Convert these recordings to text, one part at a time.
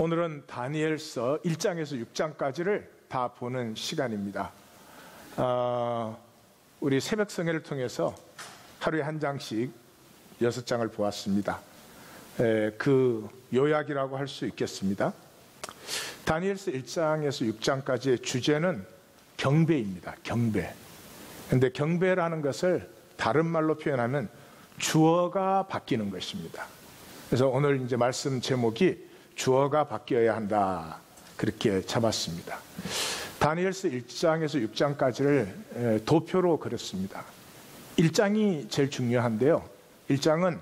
오늘은 다니엘서 1장에서 6장까지를 다 보는 시간입니다. 우리 새벽성회를 통해서 하루에 한 장씩 6장을 보았습니다. 그 요약이라고 할 수 있겠습니다. 다니엘서 1장에서 6장까지의 주제는 경배입니다. 경배. 근데 경배라는 것을 다른 말로 표현하면 주어가 바뀌는 것입니다. 그래서 오늘 이제 말씀 제목이 주어가 바뀌어야 한다, 그렇게 잡았습니다. 다니엘서 1장에서 6장까지를 도표로 그렸습니다. 1장이 제일 중요한데요, 1장은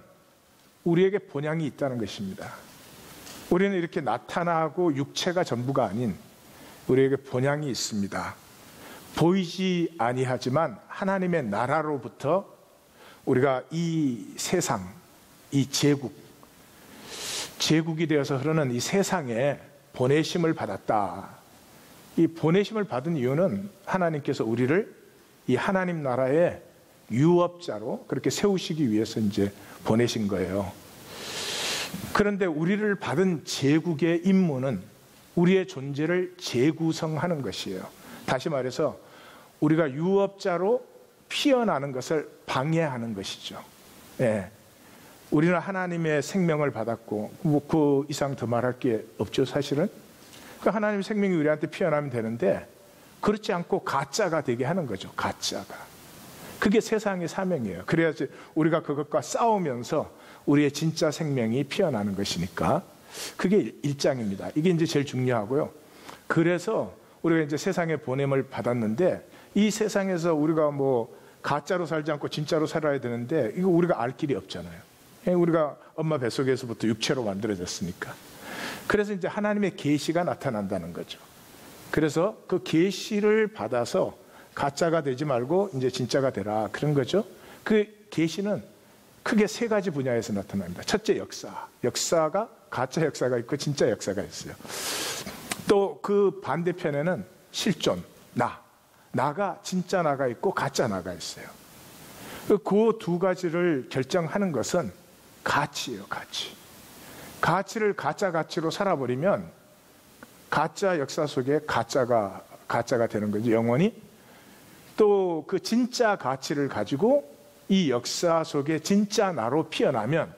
우리에게 본향이 있다는 것입니다. 우리는 이렇게 나타나고 육체가 전부가 아닌 우리에게 본향이 있습니다. 보이지 아니하지만 하나님의 나라로부터 우리가 이 세상, 이 제국이 되어서 흐르는 이 세상에 보내심을 받았다. 이 보내심을 받은 이유는 하나님께서 우리를 이 하나님 나라의 유업자로 그렇게 세우시기 위해서 이제 보내신 거예요. 그런데 우리를 받은 제국의 임무는 우리의 존재를 재구성하는 것이에요. 다시 말해서 우리가 유업자로 피어나는 것을 방해하는 것이죠. 예. 우리는 하나님의 생명을 받았고 그 이상 더 말할 게 없죠, 사실은. 그 하나님의 생명이 우리한테 피어나면 되는데 그렇지 않고 가짜가 되게 하는 거죠. 가짜가. 그게 세상의 사명이에요. 그래야지 우리가 그것과 싸우면서 우리의 진짜 생명이 피어나는 것이니까. 그게 1장입니다. 이게 이제 제일 중요하고요. 그래서 우리가 이제 세상에 보냄을 받았는데 이 세상에서 우리가 뭐 가짜로 살지 않고 진짜로 살아야 되는데 이거 우리가 알 길이 없잖아요. 우리가 엄마 뱃속에서부터 육체로 만들어졌으니까. 그래서 이제 하나님의 계시가 나타난다는 거죠. 그래서 그 계시를 받아서 가짜가 되지 말고 이제 진짜가 되라, 그런 거죠. 그 계시는 크게 세 가지 분야에서 나타납니다. 첫째, 역사가 가짜 역사가 있고 진짜 역사가 있어요. 또 그 반대편에는 실존, 나가 진짜 나가 있고 가짜 나가 있어요. 그 두 가지를 결정하는 것은 가치예요. 가치를 가짜 가치로 살아버리면 가짜 역사 속에 가짜가 되는 거죠, 영원히. 또 그 진짜 가치를 가지고 이 역사 속에 진짜 나로 피어나면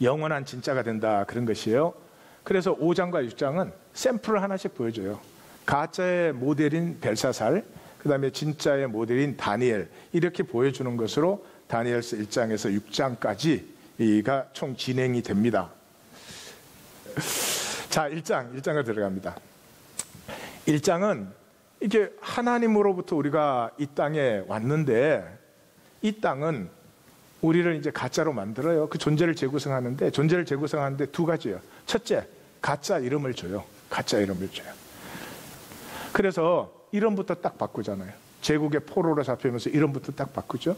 영원한 진짜가 된다, 그런 것이에요. 그래서 5장과 6장은 샘플을 하나씩 보여줘요. 가짜의 모델인 벨사살, 그 다음에 진짜의 모델인 다니엘, 이렇게 보여주는 것으로 다니엘서 1장에서 6장까지가 총 진행이 됩니다. 자, 1장을 들어갑니다. 1장은 이게 하나님으로부터 우리가 이 땅에 왔는데 이 땅은 우리를 이제 가짜로 만들어요. 그 존재를 재구성하는데 두 가지예요. 첫째, 가짜 이름을 줘요. 그래서 이름부터 딱 바꾸잖아요. 제국의 포로로 잡히면서 이름부터 딱 바꾸죠.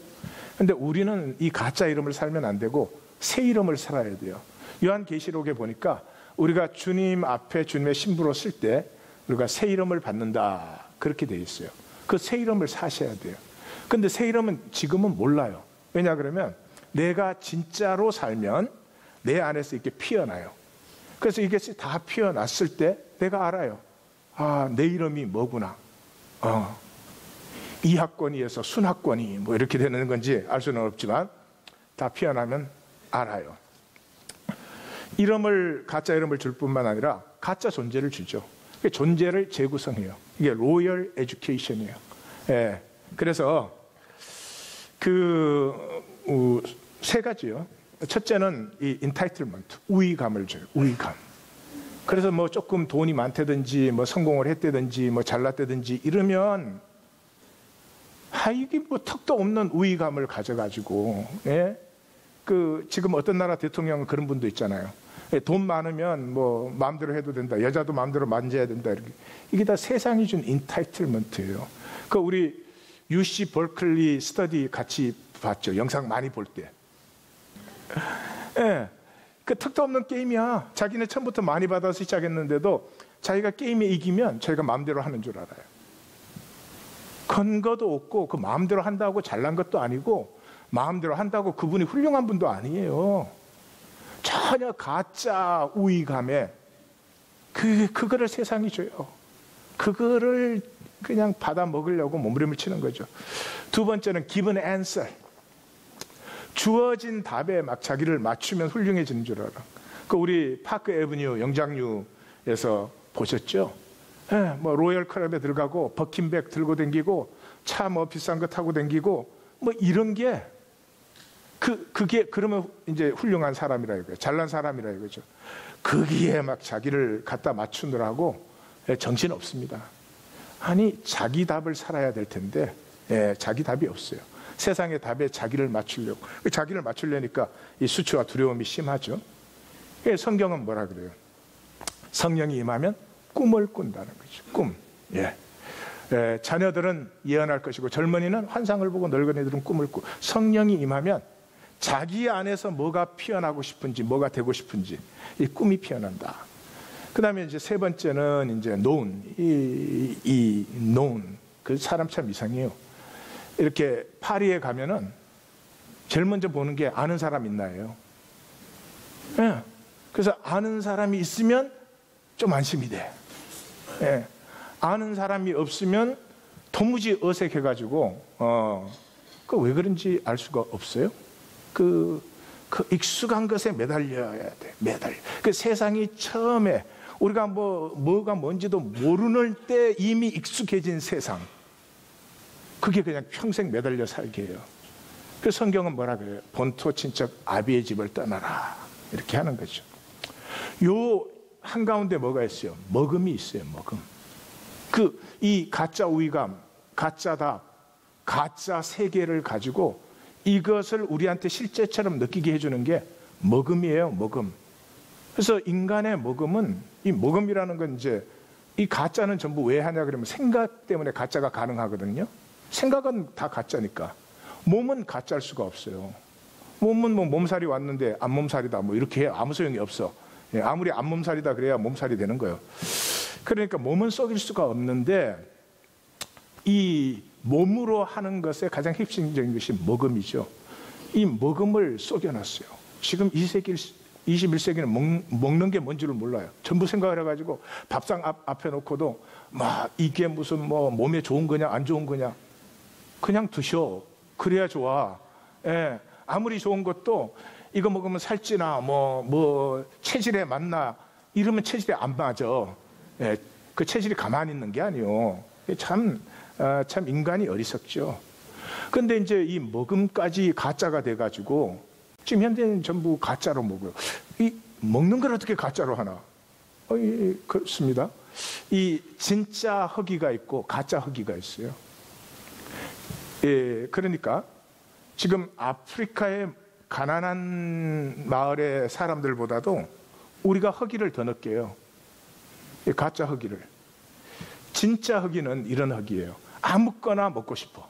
근데 우리는 이 가짜 이름을 살면 안 되고 새 이름을 살아야 돼요. 요한계시록에 보니까 우리가 주님 앞에 주님의 신부로 쓸 때 우리가 새 이름을 받는다, 그렇게 돼 있어요. 그 새 이름을 사셔야 돼요. 근데 새 이름은 지금은 몰라요. 왜냐 그러면 내가 진짜로 살면 내 안에서 이렇게 피어나요. 그래서 이게 다 피어났을 때 내가 알아요. 아, 내 이름이 뭐구나. 이학권이에서 순학권이 뭐 이렇게 되는 건지 알 수는 없지만 다 피어나면 알아요. 가짜 이름을 줄 뿐만 아니라 가짜 존재를 주죠. 존재를 재구성해요. 이게 로열 에듀케이션이에요. 예. 그래서 세 가지요. 첫째는 이 인타이틀먼트, 우위감을 줘요. 우위감. 그래서 뭐 조금 돈이 많다든지 뭐 성공을 했다든지 뭐 잘났다든지 이러면 이게 뭐 턱도 없는 우위감을 가져가지고, 예? 지금 어떤 나라 대통령은 그런 분도 있잖아요. 돈 많으면 뭐 마음대로 해도 된다, 여자도 마음대로 만져야 된다, 이렇게. 이게 다 세상이 준 인타이틀먼트예요. 우리 UC 버클리 스터디 같이 봤죠. 영상 많이 볼 때. 예. 턱도 없는 게임이야. 자기네 처음부터 많이 받아서 시작했는데도 자기가 게임에 이기면 자기가 마음대로 하는 줄 알아요. 근거도 없고 그 마음대로 한다고 잘난 것도 아니고 마음대로 한다고 그분이 훌륭한 분도 아니에요. 전혀 가짜 우위감에 그거를 세상이 줘요. 그거를 그냥 받아 먹으려고 몸부림을 치는 거죠. 두 번째는 given answer. 주어진 답에 막 자기를 맞추면 훌륭해지는 줄 알아. 그 우리 파크 애브뉴 영장류에서 보셨죠? 예, 뭐 로열 클럽에 들어가고 버킨백 들고 댕기고 차 뭐 비싼 거 타고 댕기고 뭐 이런 게 그게 그러면 이제 훌륭한 사람이라 이거예요. 잘난 사람이라 이거죠. 거기에 막 자기를 갖다 맞추느라고 정신 없습니다. 아니 자기 답을 살아야 될 텐데 자기 답이 없어요. 세상의 답에 자기를 맞추려고. 자기를 맞추려니까 이 수치와 두려움이 심하죠. 성경은 뭐라 그래요? 성령이 임하면 꿈을 꾼다는 거죠. 꿈. 자녀들은 예언할 것이고 젊은이는 환상을 보고 늙은이들은 꿈을 꾸고, 성령이 임하면 자기 안에서 뭐가 피어나고 싶은지, 뭐가 되고 싶은지 이 꿈이 피어난다. 그 다음에 이제 세 번째는 이제 known. 이 known. 그 사람 참 이상해요. 이렇게 파리에 가면은 제일 먼저 보는 게 아는 사람 있나예요. 그래서 아는 사람이 있으면 좀 안심이 돼. 아는 사람이 없으면 도무지 어색해가지고 그 왜 그런지 알 수가 없어요. 그 익숙한 것에 매달려야 돼. 그 세상이 처음에 우리가 뭐가 뭔지도 모르는 때 이미 익숙해진 세상. 그게 그냥 평생 매달려 살게 해요. 그래서 성경은 뭐라 그래요? 본토 친척 아비의 집을 떠나라. 이렇게 하는 거죠. 요 한가운데 뭐가 있어요? 먹음이 있어요. 먹음. 이 가짜 우위감, 가짜 답, 가짜 세계를 가지고 이것을 우리한테 실제처럼 느끼게 해주는 게 먹음이에요. 먹음. 그래서 인간의 먹음은, 이 먹음이라는 건 이제 이 가짜는 전부 왜 하냐 그러면 생각 때문에 가짜가 가능하거든요. 생각은 다 가짜니까. 몸은 가짜일 수가 없어요. 몸은 뭐 몸살이 왔는데 안몸살이다 뭐 이렇게 해야 아무 소용이 없어. 아무리 안몸살이다 그래야 몸살이 되는 거예요. 그러니까 몸은 속일 수가 없는데 이 몸으로 하는 것의 가장 핵심적인 것이 먹음이죠. 이 먹음을 속여놨어요. 지금 21세기는 먹는 게 뭔지를 몰라요. 전부 생각을 해가지고 밥상 앞에 놓고도 막 이게 무슨 뭐 몸에 좋은 거냐 안 좋은 거냐 그냥 드셔. 그래야 좋아. 아무리 좋은 것도 이거 먹으면 살찌나 뭐 체질에 맞나 이러면 체질에 안 맞아. 그 체질이 가만히 있는 게 아니요. 참 인간이 어리석죠. 근데 이제 이 먹음까지 가짜가 돼가지고 지금 현대는 전부 가짜로 먹어요. 이 먹는 걸 어떻게 가짜로 하나? 그렇습니다. 이 진짜 허기가 있고 가짜 허기가 있어요. 그러니까 지금 아프리카의 가난한 마을의 사람들보다도 우리가 허기를 더 느껴요. 가짜 허기를. 진짜 허기는 이런 허기예요. 아무거나 먹고 싶어.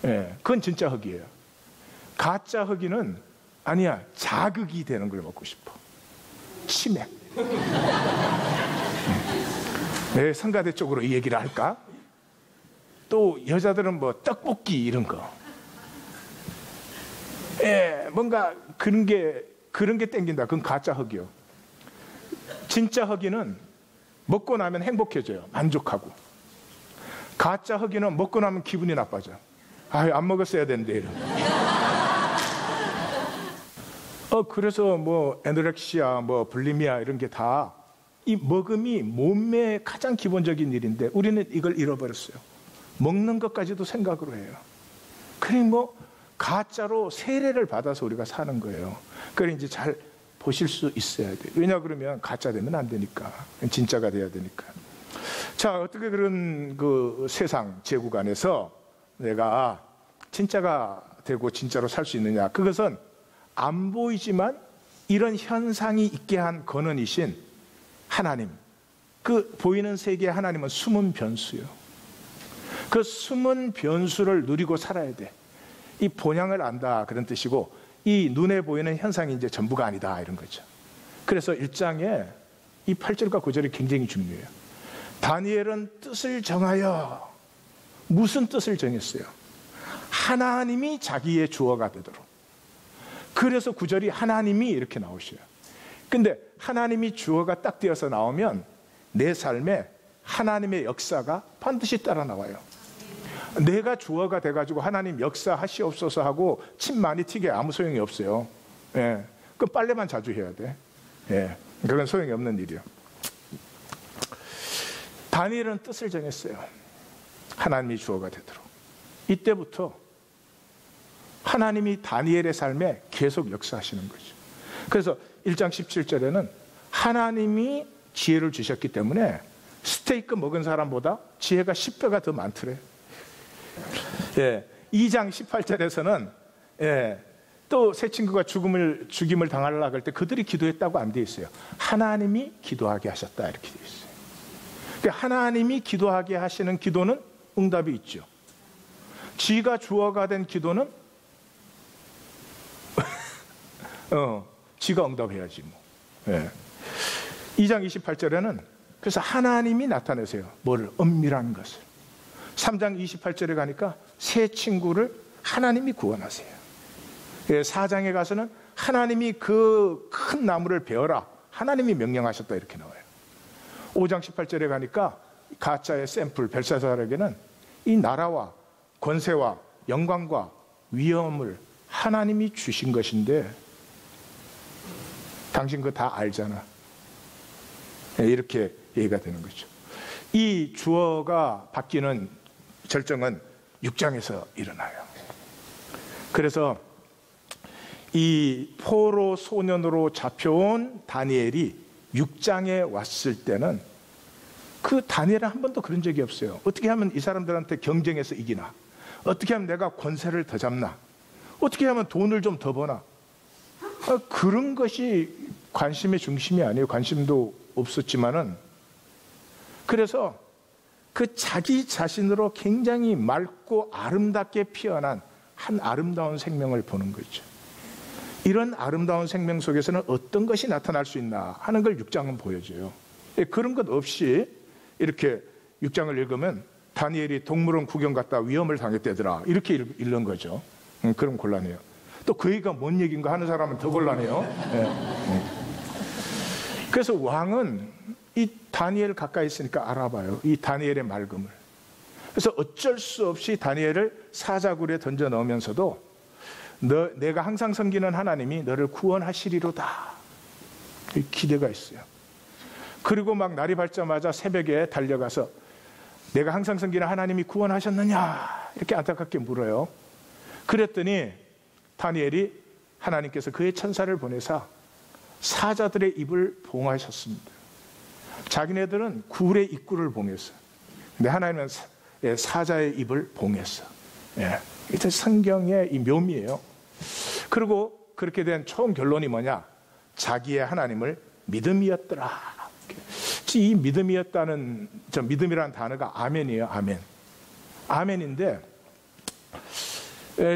그건 진짜 허기예요. 가짜 허기는 아니야. 자극이 되는 걸 먹고 싶어. 치맥. 네, 성가대 쪽으로 이 얘기를 할까? 또 여자들은 뭐 떡볶이 이런 거. 뭔가 그런 게 땡긴다. 그건 가짜 허기요. 진짜 허기는 먹고 나면 행복해져요. 만족하고. 가짜 허기는 먹고 나면 기분이 나빠져. 안 먹었어야 되는데 이런. 그래서 뭐 에노렉시아, 뭐 불리미아 이런 게 다 이 먹음이 몸의 가장 기본적인 일인데 우리는 이걸 잃어버렸어요. 먹는 것까지도 생각으로 해요. 그러니 뭐 가짜로 세례를 받아서 우리가 사는 거예요. 그래 이제 잘 보실 수 있어야 돼요. 왜냐 그러면 가짜 되면 안 되니까. 진짜가 돼야 되니까. 자, 어떻게 그런 그 세상 제국 안에서 내가 진짜가 되고 진짜로 살 수 있느냐? 그것은 안 보이지만 이런 현상이 있게 한 근원이신 하나님. 그 보이는 세계의 하나님은 숨은 변수요. 그 숨은 변수를 누리고 살아야 돼. 이 본향을 안다 그런 뜻이고 이 눈에 보이는 현상이 이제 전부가 아니다 이런 거죠. 그래서 1장에 이 8절과 9절이 굉장히 중요해요. 다니엘은 뜻을 정하여 무슨 뜻을 정했어요? 하나님이 자기의 주어가 되도록. 그래서 9절이 하나님이 이렇게 나오셔요. 근데 하나님이 주어가 딱 되어서 나오면 내 삶에 하나님의 역사가 반드시 따라 나와요. 내가 주어가 돼가지고 하나님 역사하시옵소서 하고 침 많이 튀게 아무 소용이 없어요. 예. 그 빨래만 자주 해야 돼. 예. 그건 소용이 없는 일이요. 다니엘은 뜻을 정했어요. 하나님이 주어가 되도록. 이때부터 하나님이 다니엘의 삶에 계속 역사하시는 거죠. 그래서 1장 17절에는 하나님이 지혜를 주셨기 때문에 스테이크 먹은 사람보다 지혜가 10배가 더 많더래. 예, 2장 18절에서는 또 새 친구가 죽임을 당하려고 할 때 그들이 기도했다고 안 돼 있어요. 하나님이 기도하게 하셨다 이렇게 돼 있어요. 그러니까 하나님이 기도하게 하시는 기도는 응답이 있죠. 지가 주어가 된 기도는 지가 응답해야지 뭐. 예. 2장 28절에는 그래서 하나님이 나타내세요. 뭐를? 은밀한 것을. 3장 28절에 가니까 새 친구를 하나님이 구원하세요. 4장에 가서는 하나님이 그 큰 나무를 베어라. 하나님이 명령하셨다 이렇게 나와요. 5장 18절에 가니까 가짜의 샘플 벨사살에게는 이 나라와 권세와 영광과 위엄을 하나님이 주신 것인데 당신 그거 다 알잖아. 이렇게 얘기가 되는 거죠. 이 주어가 바뀌는 절정은 6장에서 일어나요. 그래서 이 포로 소년으로 잡혀온 다니엘이 6장에 왔을 때는 그 다니엘은 한 번도 그런 적이 없어요. 어떻게 하면 이 사람들한테 경쟁해서 이기나? 어떻게 하면 내가 권세를 더 잡나? 어떻게 하면 돈을 좀 더 버나? 그런 것이 관심의 중심이 아니에요. 관심도 없었지만은 그래서 그 자기 자신으로 굉장히 맑고 아름답게 피어난 한 아름다운 생명을 보는 거죠. 이런 아름다운 생명 속에서는 어떤 것이 나타날 수 있나 하는 걸 6장은 보여줘요. 그런 것 없이 이렇게 6장을 읽으면 다니엘이 동물원 구경 갔다 위험을 당했대더라 이렇게 읽는 거죠. 그럼 곤란해요. 또 그 얘기가 뭔 얘기인가 하는 사람은 더 곤란해요. 그래서 왕은 이 다니엘 가까이 있으니까 알아봐요. 이 다니엘의 맑음을. 그래서 어쩔 수 없이 다니엘을 사자굴에 던져 넣으면서도 내가 항상 섬기는 하나님이 너를 구원하시리로다. 기대가 있어요. 그리고 막 날이 밝자마자 새벽에 달려가서 내가 항상 섬기는 하나님이 구원하셨느냐 이렇게 안타깝게 물어요. 그랬더니 다니엘이 하나님께서 그의 천사를 보내사 사자들의 입을 봉하셨습니다. 자기네들은 굴의 입구를 봉했어. 근데 하나님은 사자의 입을 봉했어. 이게 성경의 이 묘미예요. 그리고 그렇게 된 총 결론이 뭐냐? 자기의 하나님을 믿음이었더라. 이 믿음이었다는 저 믿음이라는 단어가 아멘이에요. 아멘. 아멘인데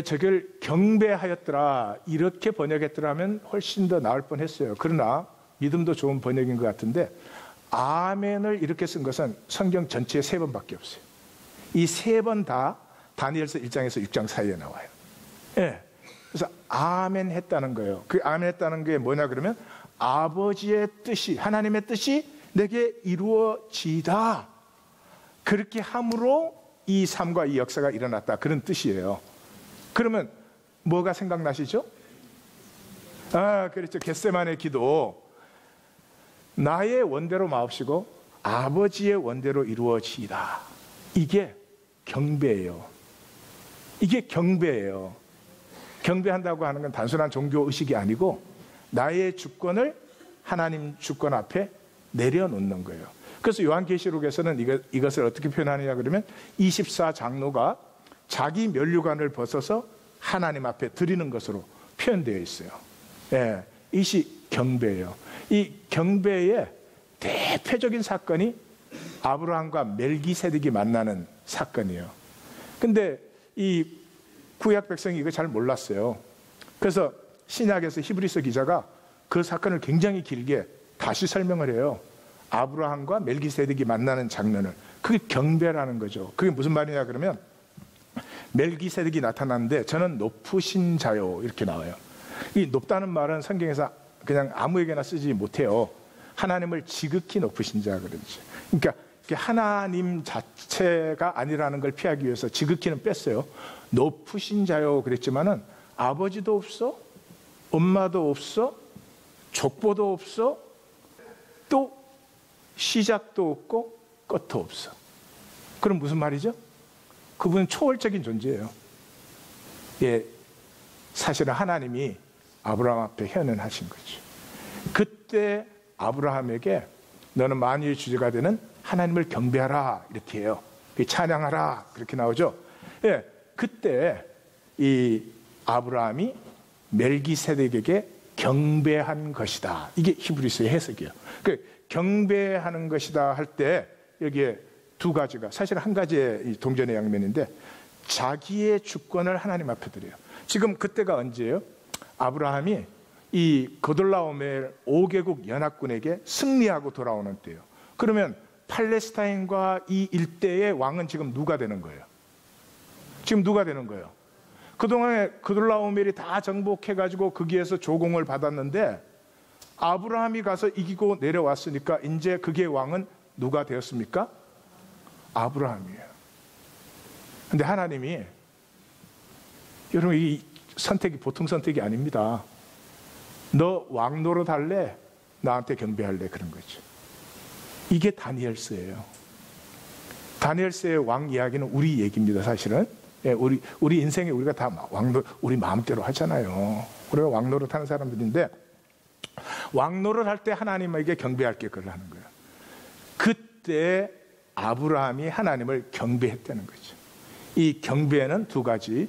저걸 경배하였더라 이렇게 번역했더라면 훨씬 더 나을 뻔했어요. 그러나 믿음도 좋은 번역인 것 같은데 아멘을 이렇게 쓴 것은 성경 전체에 3번밖에 없어요. 이 3번 다 다니엘서 1장에서 6장 사이에 나와요. 그래서 아멘 했다는 거예요. 그 아멘 했다는 게 뭐냐 그러면 아버지의 뜻이 하나님의 뜻이 내게 이루어지다. 그렇게 함으로 이 삶과 이 역사가 일어났다. 그런 뜻이에요. 그러면 뭐가 생각나시죠? 그렇죠. 겟세마네 기도. 나의 원대로 마옵시고 아버지의 원대로 이루어지이다. 이게 경배예요. 이게 경배예요. 경배한다고 하는 건 단순한 종교 의식이 아니고 나의 주권을 하나님 주권 앞에 내려놓는 거예요. 그래서 요한계시록에서는 이것을 어떻게 표현하느냐 그러면 24장로가 자기 면류관을 벗어서 하나님 앞에 드리는 것으로 표현되어 있어요. 이것이 경배예요. 이 경배의 대표적인 사건이 아브라함과 멜기세덱이 만나는 사건이에요. 근데 이 구약 백성이 이거 잘 몰랐어요. 그래서 신약에서 히브리서 기자가 그 사건을 굉장히 길게 다시 설명을 해요. 아브라함과 멜기세덱이 만나는 장면을. 그게 경배라는 거죠. 그게 무슨 말이냐 그러면 멜기세덱이 나타났는데 저는 높으신 자요 이렇게 나와요. 이 높다는 말은 성경에서 그냥 아무에게나 쓰지 못해요. 하나님을 지극히 높으신 자 그러죠. 그러니까 하나님 자체가 아니라는 걸 피하기 위해서 지극히는 뺐어요. 높으신 자요 그랬지만은 아버지도 없어, 엄마도 없어, 족보도 없어, 또 시작도 없고 끝도 없어. 그럼 무슨 말이죠? 그분은 초월적인 존재예요. 예, 사실은 하나님이 아브라함 앞에 현현하신 거죠. 그때 아브라함에게 너는 만유의 주제가 되는 하나님을 경배하라 이렇게 해요. 찬양하라 그렇게 나오죠. 예, 그때 이 아브라함이 멜기세덱에게 경배한 것이다. 이게 히브리서의 해석이에요. 그 경배하는 것이다 할 때 여기에 두 가지가 사실 한 가지의 동전의 양면인데 자기의 주권을 하나님 앞에 드려요. 지금 그때가 언제예요? 아브라함이 이 그돌라오멜 5개국 연합군에게 승리하고 돌아오는 때예요. 그러면 팔레스타인과 이 일대의 왕은 지금 누가 되는 거예요? 지금 누가 되는 거예요? 그동안에 그돌라오멜이 다 정복해가지고 거기에서 조공을 받았는데 아브라함이 가서 이기고 내려왔으니까 이제 그게 왕은 누가 되었습니까? 아브라함이에요. 근데 하나님이 여러분 이 선택이 보통 선택이 아닙니다. 너 왕 노릇 할래? 나한테 경배할래? 그런 거죠. 이게 다니엘서예요. 다니엘서의 왕 이야기는 우리 얘기입니다. 사실은 예, 우리 인생에 우리가 다 우리 마음대로 하잖아요. 우리가 왕 노릇 하는 사람들인데 왕 노릇 할 때 하나님에게 경배할 게 그걸 하는 거예요. 그때 아브라함이 하나님을 경배했다는 거죠. 이 경배는 두 가지.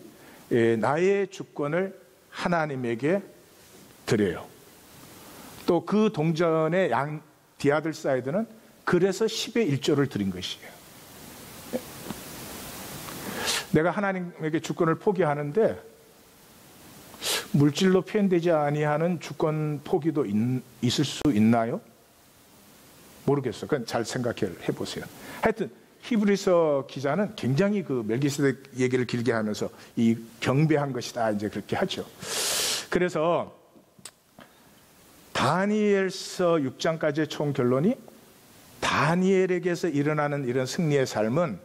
나의 주권을 하나님에게 드려요. 또 그 동전의 양 디아들 사이드는 그래서 10의 1조를 드린 것이에요. 내가 하나님에게 주권을 포기하는데 물질로 표현되지 아니하는 주권 포기도 있을 수 있나요? 모르겠어요. 그건 잘 생각해 보세요. 하여튼 히브리서 기자는 굉장히 그 멜기세덱 얘기를 길게 하면서 이 경배한 것이다 이제 그렇게 하죠. 그래서 다니엘서 6장까지의 총 결론이 다니엘에게서 일어나는 이런 승리의 삶은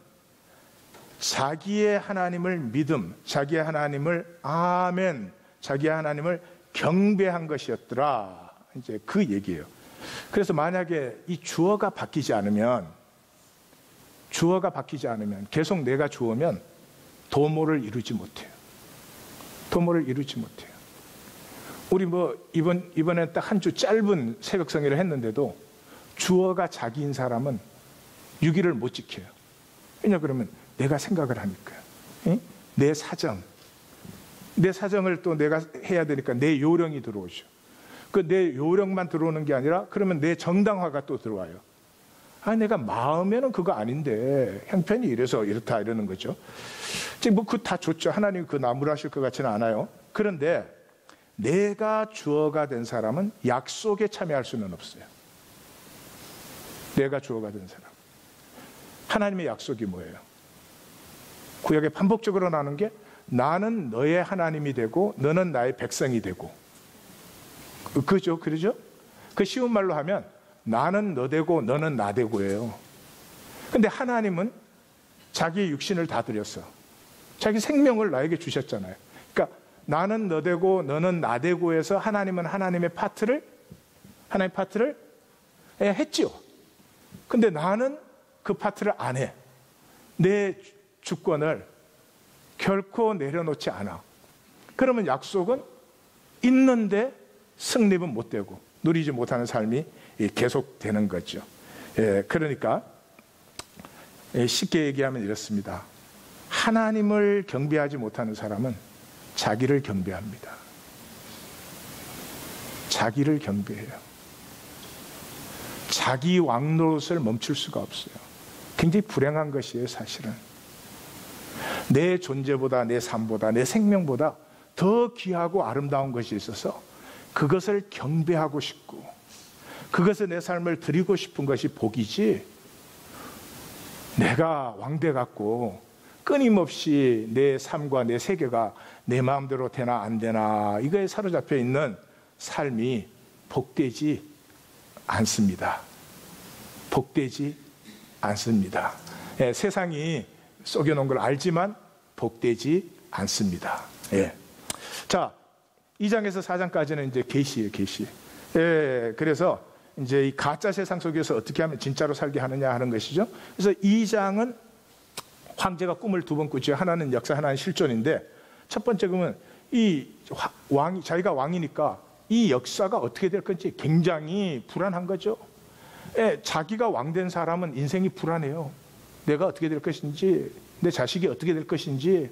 자기의 하나님을 믿음, 자기의 하나님을 아멘, 자기의 하나님을 경배한 것이었더라. 이제 그 얘기예요. 그래서 만약에 이 주어가 바뀌지 않으면 계속 내가 주어면 도모를 이루지 못해요. 도모를 이루지 못해요. 우리 이번에 딱 한 주 짧은 새벽 성회를 했는데도 주어가 자기인 사람은 6일을 못 지켜요. 왜냐 그러면 내가 생각을 하니까요. 내 사정을 또 내가 해야 되니까 내 요령이 들어오죠. 그 내 요령만 들어오는 게 아니라 그러면 내 정당화가 또 들어와요. 내가 마음에는 그거 아닌데 형편이 이래서 이렇다 이러는 거죠. 지금 그거 다 좋죠. 하나님 그 나무라실 것 같지는 않아요. 그런데 내가 주어가 된 사람은 약속에 참여할 수는 없어요. 내가 주어가 된 사람. 하나님의 약속이 뭐예요? 구약에 반복적으로 나오는 게 나는 너의 하나님이 되고 너는 나의 백성이 되고 그죠? 그 쉬운 말로 하면 나는 너 되고 너는 나 되고예요. 근데 하나님은 자기의 육신을 다 드렸어. 자기 생명을 나에게 주셨잖아요. 그러니까 나는 너 되고 너는 나 되고 해서 하나님은 하나님의 파트를 했지요. 근데 나는 그 파트를 안 해. 내 주권을 결코 내려놓지 않아. 그러면 약속은 있는데 승립은 못 되고 누리지 못하는 삶이 계속되는 거죠. 그러니까 쉽게 얘기하면 이렇습니다. 하나님을 경배하지 못하는 사람은 자기를 경배합니다. 자기를 경배해요. 자기 왕노릇을 멈출 수가 없어요. 굉장히 불행한 것이에요, 사실은. 내 존재보다, 내 삶보다, 내 생명보다 더 귀하고 아름다운 것이 있어서 그것을 경배하고 싶고 그것에 내 삶을 드리고 싶은 것이 복이지, 내가 왕돼 갖고 끊임없이 내 삶과 내 세계가 내 마음대로 되나 안 되나 이거에 사로잡혀 있는 삶이 복되지 않습니다. 복되지 않습니다. 예, 세상이 속여놓은 걸 알지만 복되지 않습니다. 예. 자, 2장에서 4장까지는 이제 계시예요, 계시. 예, 그래서 이제 이 가짜 세상 속에서 어떻게 하면 진짜로 살게 하느냐 하는 것이죠. 그래서 2장은 황제가 꿈을 두 번 꾸죠. 하나는 역사, 하나는 실존인데, 첫 번째 꿈은 이 왕이, 자기가 왕이니까 이 역사가 어떻게 될 건지 굉장히 불안한 거죠. 예, 자기가 왕된 사람은 인생이 불안해요. 내가 어떻게 될 것인지, 내 자식이 어떻게 될 것인지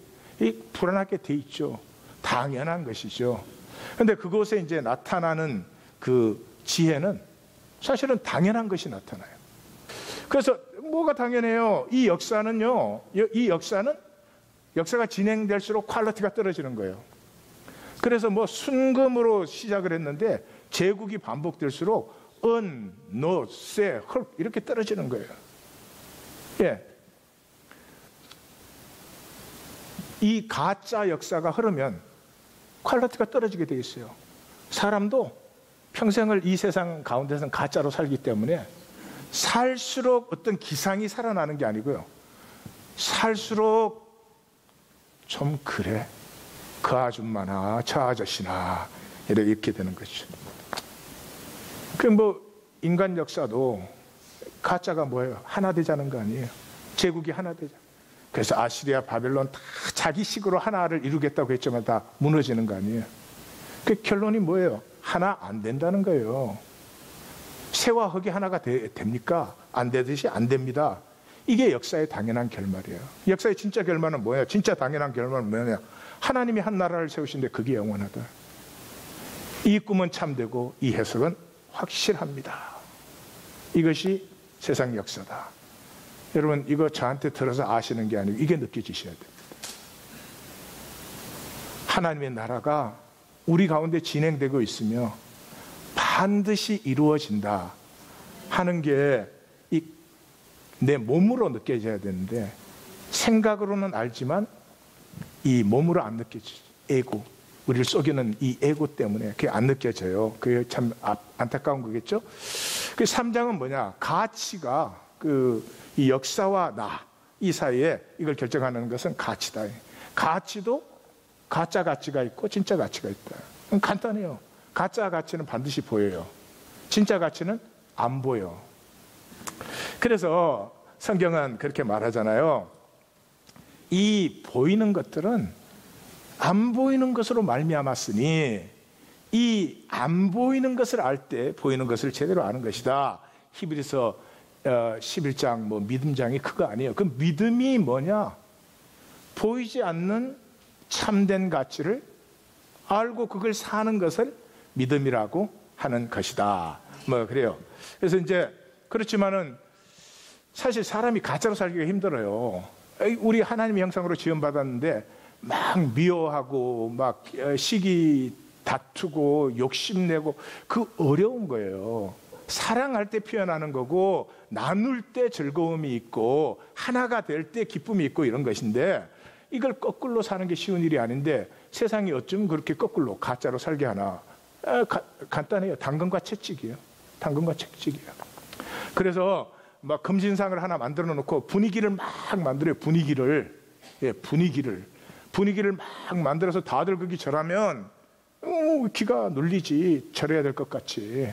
불안하게 돼 있죠. 당연한 것이죠. 그런데 그곳에 이제 나타나는 그 지혜는 사실은 당연한 것이 나타나요. 그래서 뭐가 당연해요? 이 역사는요, 역사가 진행될수록 퀄리티가 떨어지는 거예요. 그래서 뭐 순금으로 시작을 했는데 제국이 반복될수록 은, 노, 세, 흙 이렇게 떨어지는 거예요. 예. 이 가짜 역사가 흐르면 퀄리티가 떨어지게 돼 있어요. 사람도 평생을 이 세상 가운데서는 가짜로 살기 때문에 살수록 어떤 기상이 살아나는 게 아니고요. 살수록 좀 그래. 그 아줌마나 저 아저씨나 이렇게 되는 거죠. 그 뭐 인간 역사도 가짜가 뭐예요? 하나 되자는 거 아니에요? 제국이 하나 되자. 그래서 아시리아, 바벨론 다 자기식으로 하나를 이루겠다고 했지만 다 무너지는 거 아니에요? 그 결론이 뭐예요? 하나 안 된다는 거예요. 새와 흙이 하나가 됩니까? 안 되듯이 안 됩니다. 이게 역사의 당연한 결말이에요. 역사의 진짜 결말은 뭐예요? 진짜 당연한 결말은 뭐냐? 하나님이 한 나라를 세우신데 그게 영원하다. 이 꿈은 참되고 이 해석은 확실합니다. 이것이 세상 역사다. 여러분, 이거 저한테 들어서 아시는 게 아니고 이게 느껴지셔야 됩니다. 하나님의 나라가 우리 가운데 진행되고 있으며 반드시 이루어진다 하는 게 내 몸으로 느껴져야 되는데, 생각으로는 알지만 이 몸으로 안 느껴지죠. 에고, 우리를 속이는 이 에고 때문에 그게 안 느껴져요. 그게 참 안타까운 거겠죠. 그 3장은 뭐냐? 가치가 이 역사와 나 이 사이에 이걸 결정하는 것은 가치다. 가치도 가짜 가치가 있고 진짜 가치가 있다. 간단해요. 가짜 가치는 반드시 보여요. 진짜 가치는 안 보여. 그래서 성경은 그렇게 말하잖아요. 이 보이는 것들은 안 보이는 것으로 말미암았으니 이 안 보이는 것을 알 때 보이는 것을 제대로 아는 것이다. 히브리서 11장 뭐 믿음장이 그거 아니에요. 그 믿음이 뭐냐? 보이지 않는 참된 가치를 알고 그걸 사는 것을 믿음이라고 하는 것이다. 뭐 그래요. 그래서 이제 그렇지만은 사실 사람이 가짜로 살기가 힘들어요. 우리 하나님의 형상으로 지음받았는데 막 미워하고 막 시기 다투고 욕심내고 그 어려운 거예요. 사랑할 때 표현하는 거고 나눌 때 즐거움이 있고 하나가 될 때 기쁨이 있고 이런 것인데, 이걸 거꾸로 사는 게 쉬운 일이 아닌데 세상이 어쩜 그렇게 거꾸로 가짜로 살게 하나? 간단해요. 당근과 채찍이에요. 당근과 채찍이에요. 그래서 막 금진상을 하나 만들어 놓고 분위기를 막 만들어요. 분위기를 막 만들어서 다들 거기 절하면 기가 눌리지. 절해야 될 것 같이.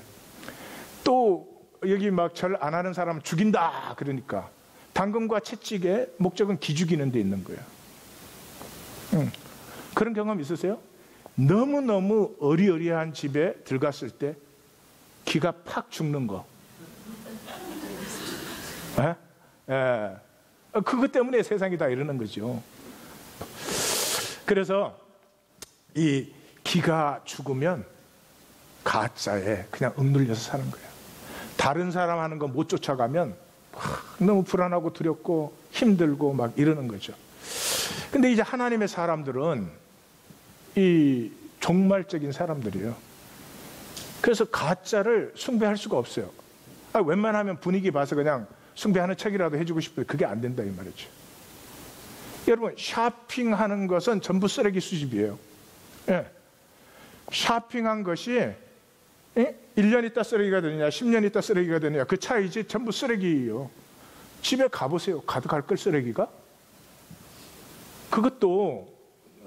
또 여기 막 절 안 하는 사람 죽인다 그러니까 당근과 채찍의 목적은 기 죽이는 데 있는 거예요. 그런 경험 있으세요? 너무너무 어리어리한 집에 들어갔을 때 기가 팍 죽는 거. 그것 때문에 세상이 다 이러는 거죠. 그래서 이 기가 죽으면 가짜에 그냥 억눌려서 사는 거예요. 다른 사람 하는 거 못 쫓아가면 너무 불안하고 두렵고 힘들고 막 이러는 거죠. 근데 이제 하나님의 사람들은 이 종말적인 사람들이에요. 그래서 가짜를 숭배할 수가 없어요. 웬만하면 분위기 봐서 그냥 숭배하는 척이라도 해주고 싶어요. 그게 안 된다 이 말이죠. 여러분, 쇼핑하는 것은 전부 쓰레기 수집이에요. 예. 쇼핑한 것이 1년 있다 쓰레기가 되느냐, 10년 있다 쓰레기가 되느냐, 그 차이지. 전부 쓰레기예요. 집에 가보세요. 가득할 걸 쓰레기가. 그것도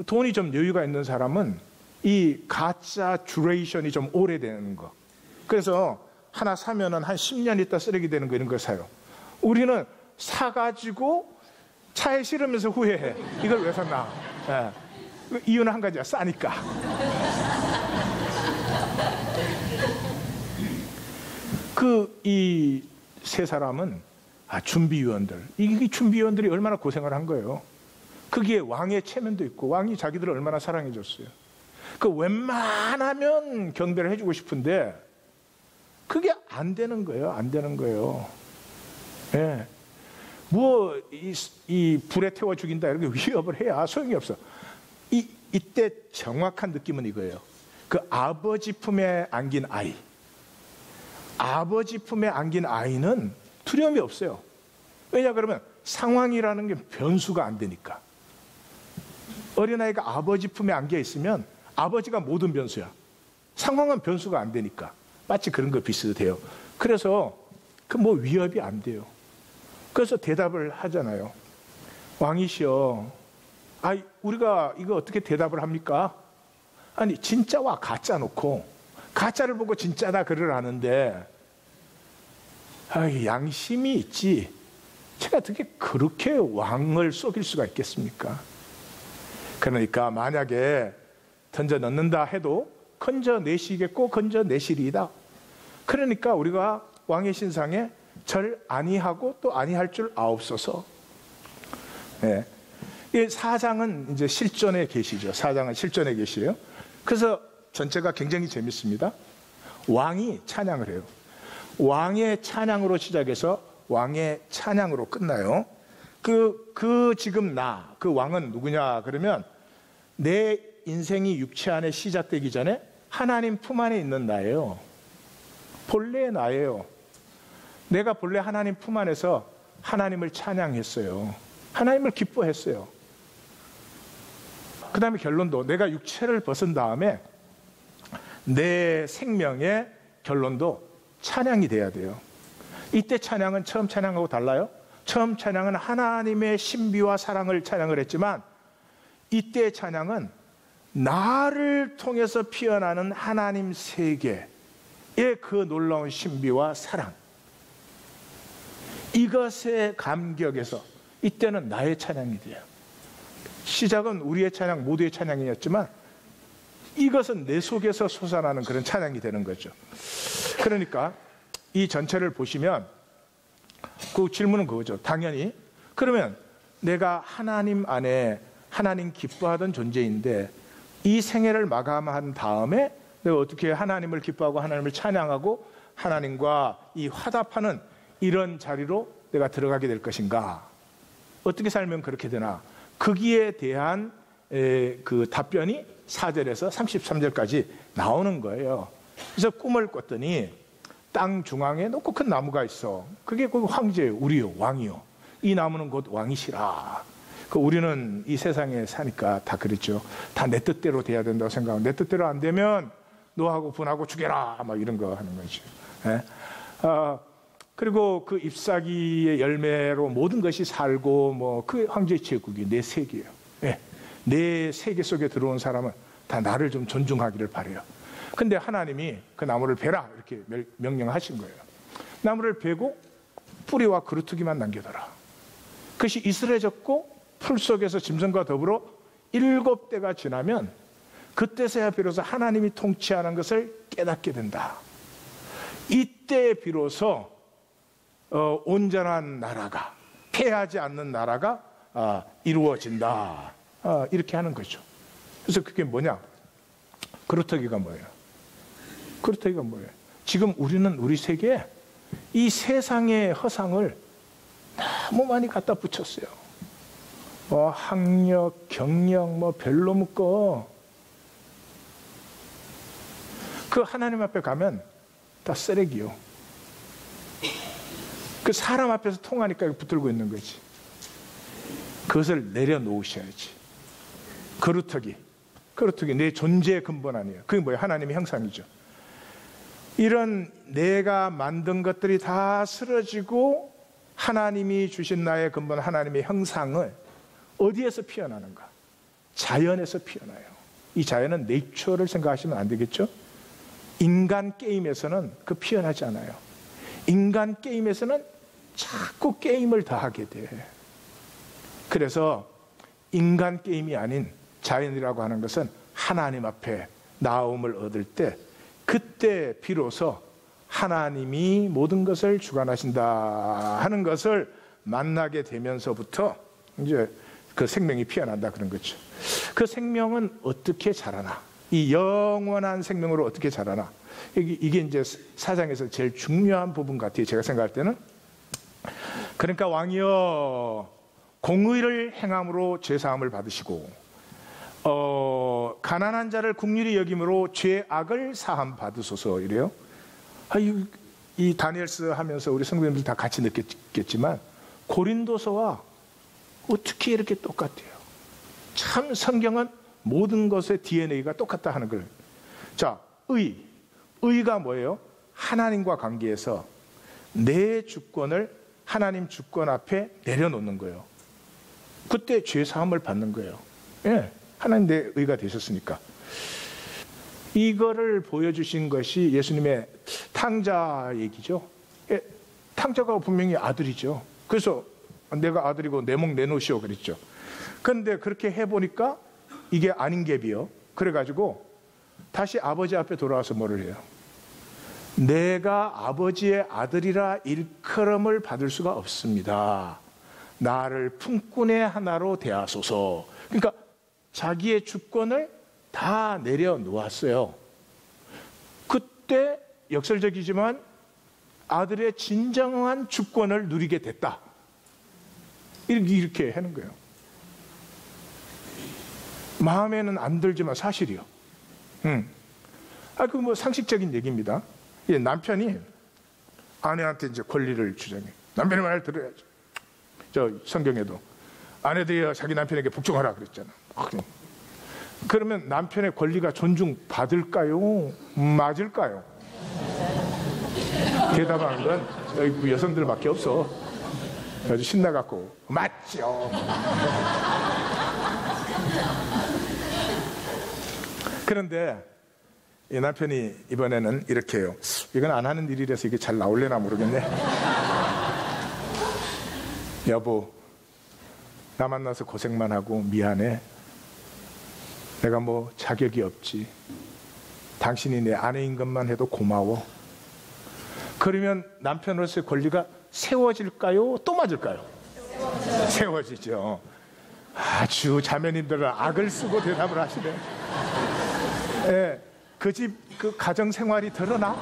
돈이 좀 여유가 있는 사람은 이 가짜 듀레이션이 좀 오래되는 거. 그래서 하나 사면은 한 10년 있다 쓰레기 되는 거, 이런 걸 사요. 우리는 사가지고 차에 실으면서 후회해. 이걸 왜 샀나? 예. 이유는 한 가지야. 싸니까. 이 세 사람은 준비위원들. 이 준비위원들이 얼마나 고생을 한 거예요. 거기에 왕의 체면도 있고, 왕이 자기들을 얼마나 사랑해 줬어요. 그 웬만하면 경배를 해주고 싶은데 그게 안 되는 거예요. 안 되는 거예요. 예. 이 불에 태워 죽인다 이렇게 위협을 해야 소용이 없어. 이때 정확한 느낌은 이거예요. 그 아버지 품에 안긴 아이. 아버지 품에 안긴 아이는 두려움이 없어요. 왜냐 그러면 상황이라는 게 변수가 안 되니까. 어린아이가 아버지 품에 안겨 있으면 아버지가 모든 변수야. 상황은 변수가 안 되니까. 마치 그런 거 비슷해요. 그래서 위협이 안 돼요. 그래서 대답을 하잖아요. 왕이시여, 우리가 이거 어떻게 대답을 합니까? 아니, 진짜와 가짜 놓고 가짜를 보고 진짜다 그러라는데, 양심이 있지. 제가 어떻게 그렇게 왕을 속일 수가 있겠습니까? 그러니까 만약에 던져 넣는다 해도 건져내시겠고 건져내시리이다. 그러니까 우리가 왕의 신상에 절 아니하고 또 아니할 줄 아옵소서. 네. 이 사장은 이제 실존의 계시죠. 사장은 실존의 계시예요. 그래서 전체가 굉장히 재밌습니다. 왕이 찬양을 해요. 왕의 찬양으로 시작해서 왕의 찬양으로 끝나요. 지금 그 왕은 누구냐 그러면 내 인생이 육체 안에 시작되기 전에 하나님 품 안에 있는 나예요. 본래 나예요. 내가 본래 하나님 품 안에서 하나님을 찬양했어요. 하나님을 기뻐했어요. 그 다음에 결론도 내가 육체를 벗은 다음에 내 생명의 결론도 찬양이 돼야 돼요. 이때 찬양은 처음 찬양하고 달라요. 처음 찬양은 하나님의 신비와 사랑을 찬양을 했지만 이때 찬양은 나를 통해서 피어나는 하나님 세계의 그 놀라운 신비와 사랑, 이것에 감격해서 이때는 나의 찬양이 돼요. 시작은 우리의 찬양, 모두의 찬양이었지만 이것은 내 속에서 솟아나는 그런 찬양이 되는 거죠. 그러니까 이 전체를 보시면 그 질문은 그거죠. 당연히 그러면 내가 하나님 안에 하나님 기뻐하던 존재인데 이 생애를 마감한 다음에 내가 어떻게 하나님을 기뻐하고 하나님을 찬양하고 하나님과 이 화답하는 이런 자리로 내가 들어가게 될 것인가? 어떻게 살면 그렇게 되나? 거기에 대한 그 답변이 4절에서 33절까지 나오는 거예요. 그래서 꿈을 꿨더니 땅 중앙에 높고 큰 나무가 있어. 그게 그 황제예요. 우리요, 왕이요. 이 나무는 곧 왕이시라. 우리는 이 세상에 사니까 다 그랬죠. 다 내 뜻대로 돼야 된다고 생각하고 내 뜻대로 안 되면 너하고 분하고 죽여라 막 이런 거 하는 거죠. 예? 그리고 그 잎사귀의 열매로 모든 것이 살고 그 황제의 제국이 내 세계예요. 예. 내 세계 속에 들어온 사람은 다 나를 좀 존중하기를 바래요. 근데 하나님이 그 나무를 베라 이렇게 명령하신 거예요. 나무를 베고 뿌리와 그루터기만 남겨둬라. 그것이 이슬해졌고 풀 속에서 짐승과 더불어 7대가 지나면 그때서야 비로소 하나님이 통치하는 것을 깨닫게 된다. 이때 비로소 온전한 나라가, 패하지 않는 나라가 이루어진다. 이렇게 하는 거죠. 그래서 그게 뭐냐? 그루터기가 뭐예요? 그루터기가 뭐예요? 지금 우리는 우리 세계에 이 세상의 허상을 너무 많이 갖다 붙였어요. 학력, 경력, 별로 묻고. 그 하나님 앞에 가면 다 쓰레기요. 그 사람 앞에서 통하니까 붙들고 있는 거지. 그것을 내려놓으셔야지. 그루터기 내 존재의 근본 아니에요. 그게 뭐예요? 하나님의 형상이죠. 이런 내가 만든 것들이 다 쓰러지고 하나님이 주신 나의 근본 하나님의 형상을 어디에서 피어나는가? 자연에서 피어나요. 이 자연은 네이처를 생각하시면 안 되겠죠? 인간 게임에서는 그 피어나지 않아요. 인간 게임에서는 자꾸 게임을 다 하게 돼. 그래서 인간 게임이 아닌 자연이라고 하는 것은 하나님 앞에 나옴을 얻을 때, 그때 비로소 하나님이 모든 것을 주관하신다 하는 것을 만나게 되면서부터 이제 그 생명이 피어난다 그런 거죠. 그 생명은 어떻게 자라나? 이 영원한 생명으로 어떻게 자라나? 이게 이제 사장에서 제일 중요한 부분 같아요. 제가 생각할 때는. 그러니까 왕이여 공의를 행함으로 죄사함을 받으시고 가난한 자를 긍휼히 여김으로 죄악을 사함 받으소서 이래요. 이 다니엘서 하면서 우리 성도님들 다 같이 느꼈겠지만 고린도서와 어떻게 이렇게 똑같아요? 참 성경은 모든 것의 DNA가 똑같다 하는 걸. 자, 의가 뭐예요? 하나님과 관계에서 내 주권을 하나님 주권 앞에 내려놓는 거예요. 그때 죄 사함을 받는 거예요. 예, 하나님 내 의가 되셨으니까. 이거를 보여주신 것이 예수님의 탕자 얘기죠. 예, 탕자가 분명히 아들이죠. 그래서 내가 아들이고 내 목 내놓으시오 그랬죠. 그런데 그렇게 해보니까 이게 아닌 갭이요. 그래가지고 다시 아버지 앞에 돌아와서 뭐를 해요? 내가 아버지의 아들이라 일컬음을 받을 수가 없습니다. 나를 품꾼의 하나로 대하소서. 그러니까 자기의 주권을 다 내려놓았어요. 그때 역설적이지만 아들의 진정한 주권을 누리게 됐다. 이렇게 하는 거예요. 마음에는 안 들지만 사실이요. 그 뭐 상식적인 얘기입니다. 예, 남편이 아내한테 이제 권리를 주장해. 남편의 말을 들어야죠. 저 성경에도 아내들이 자기 남편에게 복종하라 그랬잖아. 그러면 남편의 권리가 존중받을까요? 맞을까요? 대답하는 건 여기 여성들밖에 없어. 아주 신나갖고 맞죠. 그런데 이 남편이 이번에는 이렇게 해요. 이건 안 하는 일이라서 이게 잘 나올려나 모르겠네. 여보, 나 만나서 고생만 하고 미안해. 내가 뭐 자격이 없지. 당신이 내 아내인 것만 해도 고마워. 그러면 남편으로서의 권리가 세워질까요? 또 맞을까요? 세워지죠. 아주 자매님들은 악을 쓰고 대답을 하시네. 예, 그 집 그 가정 생활이 드러나?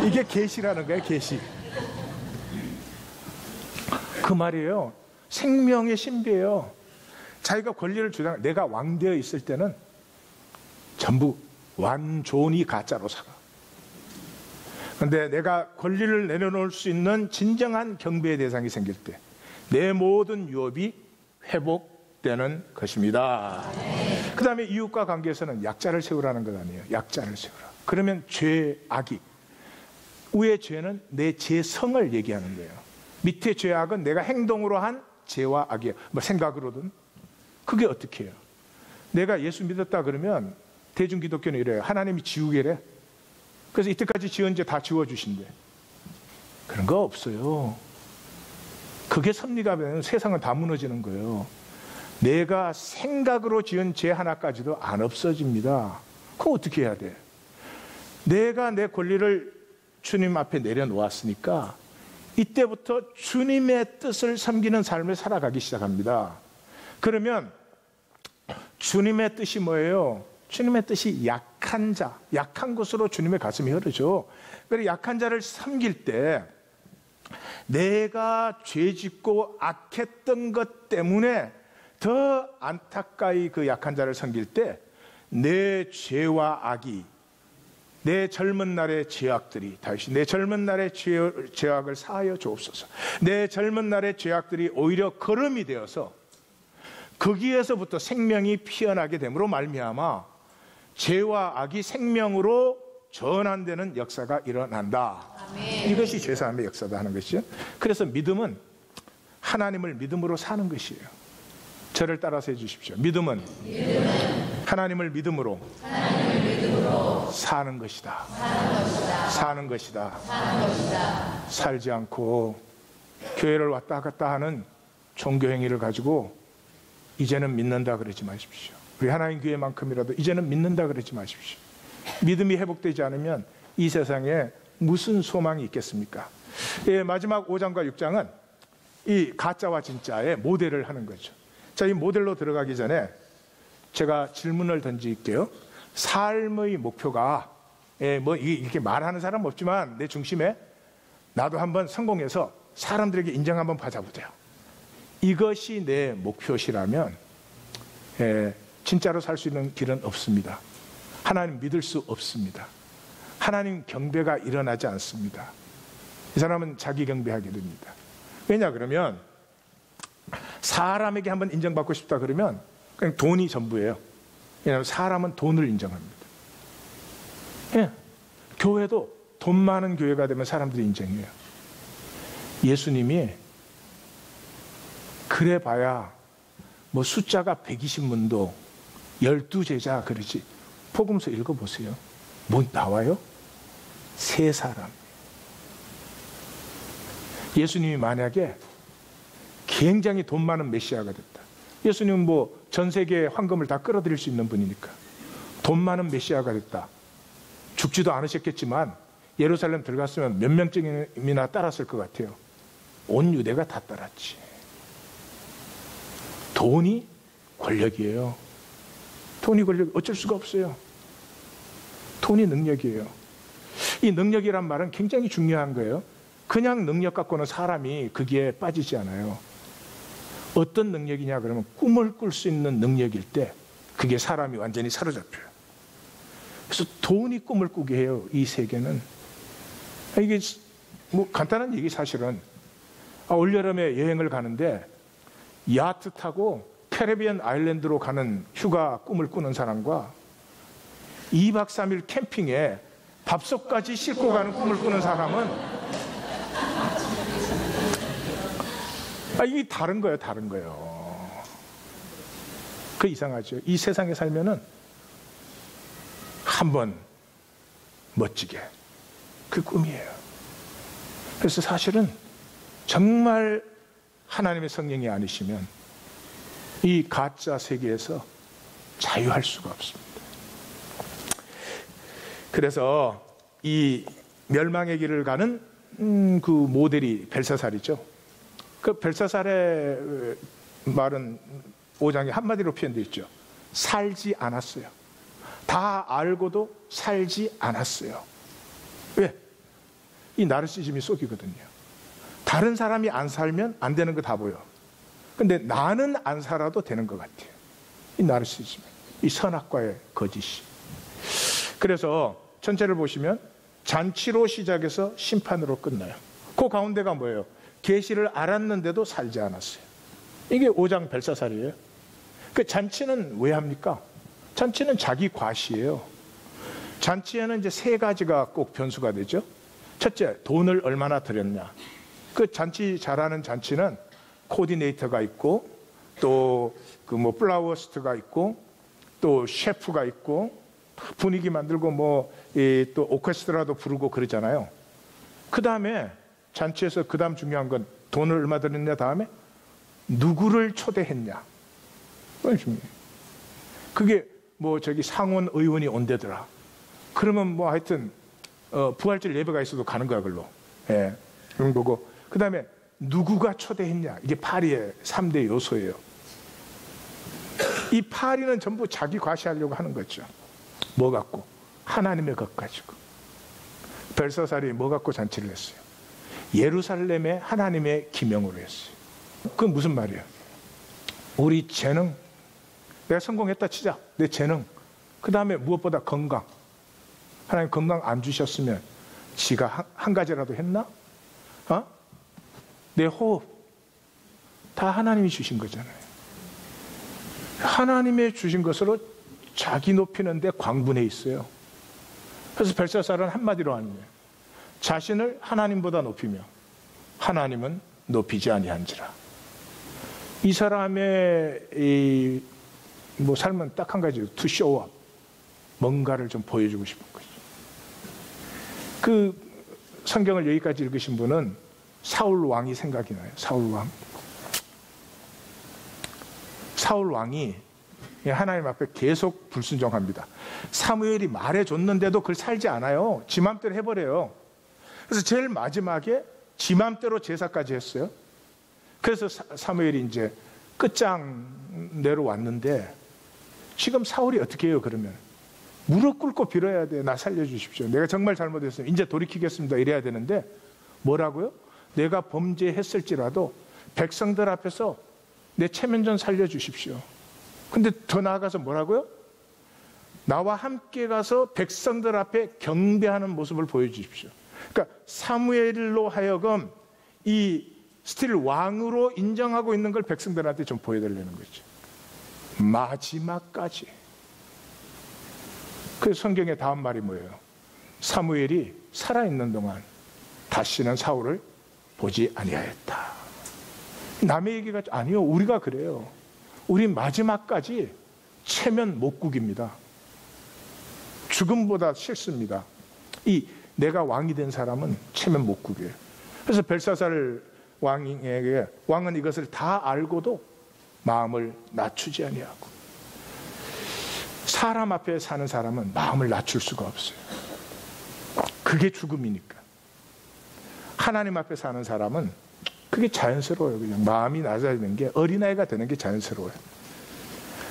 이게 계시라는 거예요. 계시. 그 말이에요. 생명의 신비예요. 자기가 권리를 주장, 내가 왕되어 있을 때는 전부 완전히 가짜로 살아. 그런데 내가 권리를 내려놓을 수 있는 진정한 경배의 대상이 생길 때 내 모든 유업이 회복되는 것입니다. 그 다음에 이웃과 관계에서는 약자를 세우라는 것 아니에요. 약자를 세우라. 그러면 죄악이, 위의 죄는 내 죄성을 얘기하는 거예요. 밑에 죄악은 내가 행동으로 한 죄와 악이에요. 뭐 생각으로든. 그게 어떻게 해요? 내가 예수 믿었다 그러면 대중기독교는 이래요. 하나님이 지우개래. 그래서 이때까지 지은 죄 다 지워주신대. 그런 거 없어요. 그게 섭리가 되면 세상은 다 무너지는 거예요. 내가 생각으로 지은 죄 하나까지도 안 없어집니다. 그럼 어떻게 해야 돼? 내가 내 권리를 주님 앞에 내려놓았으니까 이때부터 주님의 뜻을 섬기는 삶을 살아가기 시작합니다. 그러면 주님의 뜻이 뭐예요? 주님의 뜻이 약한 자, 약한 곳으로 주님의 가슴이 흐르죠. 그래서 약한 자를 섬길 때 내가 죄짓고 악했던 것 때문에 더 안타까이 그 약한 자를 섬길 때 내 죄와 악이, 내 젊은 날의 죄악들이, 다시 내 젊은 날의 죄악을 사하여 주옵소서. 내 젊은 날의 죄악들이 오히려 걸음이 되어서 거기에서부터 생명이 피어나게 됨으로 말미암아 죄와 악이 생명으로 전환되는 역사가 일어난다. 아멘. 이것이 죄사함의 역사다 하는 것이죠. 그래서 믿음은 하나님을 믿음으로 사는 것이에요. 저를 따라서 해주십시오. 믿음은 하나님을 믿음으로 사는 것이다. 사는 것이다. 살지 않고 교회를 왔다 갔다 하는 종교 행위를 가지고 이제는 믿는다 그러지 마십시오. 우리 하나님 교회만큼이라도 이제는 믿는다 그러지 마십시오. 믿음이 회복되지 않으면 이 세상에 무슨 소망이 있겠습니까? 예, 마지막 5장과 6장은 이 가짜와 진짜의 모델을 하는 거죠. 자, 이 모델로 들어가기 전에 제가 질문을 던질게요. 삶의 목표가 뭐 이렇게 말하는 사람 없지만 내 중심에 나도 한번 성공해서 사람들에게 인정 한번 받아보자. 이것이 내 목표시라면 진짜로 살 수 있는 길은 없습니다. 하나님 믿을 수 없습니다. 하나님 경배가 일어나지 않습니다. 이 사람은 자기 경배하게 됩니다. 왜냐 그러면 사람에게 한번 인정받고 싶다 그러면 그냥 돈이 전부예요. 왜냐하면 사람은 돈을 인정합니다. 예. 교회도 돈 많은 교회가 되면 사람들이 인정해요. 예수님이 그래 봐야 뭐 숫자가 120문도 12제자 그러지. 복음서 읽어보세요. 뭐 나와요? 3사람. 예수님이 만약에 굉장히 돈 많은 메시아가 됐다. 예수님은 뭐 전 세계의 황금을 다 끌어들일 수 있는 분이니까 돈 많은 메시아가 됐다. 죽지도 않으셨겠지만 예루살렘 들어갔으면 몇 명쯤이나 따랐을 것 같아요. 온 유대가 다 따랐지. 돈이 권력이에요. 돈이 권력, 어쩔 수가 없어요. 돈이 능력이에요. 이 능력이란 말은 굉장히 중요한 거예요. 그냥 능력 갖고는 사람이 거기에 빠지지 않아요. 어떤 능력이냐 그러면 꿈을 꿀 수 있는 능력일 때 그게 사람이 완전히 사로잡혀요. 그래서 돈이 꿈을 꾸게 해요. 이 세계는. 이게 뭐 간단한 얘기 사실은 올여름에 여행을 가는데 야트 타고 캐리비안 아일랜드로 가는 휴가 꿈을 꾸는 사람과 2박 3일 캠핑에 밥솥까지 싣고 가는 꿈을 꾸는 사람은 이게 다른 거예요. 다른 거예요. 그 이상하죠. 이 세상에 살면은 한번 멋지게 그 꿈이에요. 그래서 사실은 정말 하나님의 성령이 아니시면 이 가짜 세계에서 자유할 수가 없습니다. 그래서 이 멸망의 길을 가는 그 모델이 벨사살이죠. 그 벨사살의 말은 5장에 한마디로 표현되어 있죠. 살지 않았어요. 다 알고도 살지 않았어요. 왜? 이 나르시즘이 속이거든요. 다른 사람이 안 살면 안 되는 거 다 보여. 근데 나는 안 살아도 되는 것 같아요. 이 나르시즘, 이 선악과의 거짓이. 그래서 전체를 보시면 잔치로 시작해서 심판으로 끝나요. 그 가운데가 뭐예요? 계시를 알았는데도 살지 않았어요. 이게 5장 벨사살이에요. 그 잔치는 왜 합니까? 잔치는 자기 과시예요. 잔치에는 이제 3가지가 꼭 변수가 되죠. 첫째, 돈을 얼마나 들였냐. 그 잔치 잘하는 잔치는 코디네이터가 있고 또 그 뭐 플라워스트가 있고 또 셰프가 있고 분위기 만들고 뭐 또 오케스트라도 부르고 그러잖아요. 그 다음에 잔치에서 그 다음 중요한 건 돈을 얼마 들였냐 다음에 누구를 초대했냐. 그게 중요해요. 그게 뭐 저기 상원 의원이 온대더라. 그러면 뭐 하여튼 부활절 예배가 있어도 가는 거야 글로. 예, 그런 거고. 그 다음에 누구가 초대했냐. 이게 파리의 3대 요소예요. 이 파리는 전부 자기 과시하려고 하는 거죠. 뭐 갖고? 하나님의 것 가지고. 벨사살이 뭐 갖고 잔치를 했어요? 예루살렘에 하나님의 기명으로 했어요. 그건 무슨 말이에요? 우리 재능, 내가 성공했다 치자. 내 재능. 그 다음에 무엇보다 건강. 하나님 건강 안 주셨으면 지가 한 가지라도 했나? 내 호흡. 다 하나님이 주신 거잖아요. 하나님의 주신 것으로 자기 높이는 데 광분해 있어요. 그래서 벨사살은 한마디로 하는 거예요. 자신을 하나님보다 높이며 하나님은 높이지 아니한지라. 이 사람의 삶은 딱 한 가지예요. To show up. 뭔가를 좀 보여주고 싶은 거죠. 그 성경을 여기까지 읽으신 분은 사울 왕이 생각이 나요. 사울 왕. 사울 왕이 하나님 앞에 계속 불순종합니다. 사무엘이 말해줬는데도 그걸 살지 않아요. 지 맘대로 해버려요. 그래서 제일 마지막에 지 맘대로 제사까지 했어요. 그래서 사무엘이 이제 끝장내로 왔는데 지금 사울이 어떻게 해요? 그러면 무릎 꿇고 빌어야 돼. 나 살려주십시오. 내가 정말 잘못했으면 이제 돌이키겠습니다. 이래야 되는데 뭐라고요? 내가 범죄했을지라도 백성들 앞에서 내 체면전 살려주십시오. 근데 더 나아가서 뭐라고요? 나와 함께 가서 백성들 앞에 경배하는 모습을 보여주십시오. 그러니까 사무엘로 하여금 이 스틸 왕으로 인정하고 있는 걸 백성들한테 좀 보여달라는 거죠. 마지막까지. 그 성경의 다음 말이 뭐예요? 사무엘이 살아있는 동안 다시는 사울을 보지 아니하였다. 남의 얘기가 아니요. 우리가 그래요. 우리 마지막까지 체면 못 구깁니다. 죽음보다 싫습니다. 이 내가 왕이 된 사람은 체면 못 구겨요. 그래서 벨사살 왕에게 왕은 이것을 다 알고도 마음을 낮추지 아니하고, 사람 앞에 사는 사람은 마음을 낮출 수가 없어요. 그게 죽음이니까. 하나님 앞에 사는 사람은 그게 자연스러워요. 그냥 마음이 낮아지는 게, 어린아이가 되는 게 자연스러워요.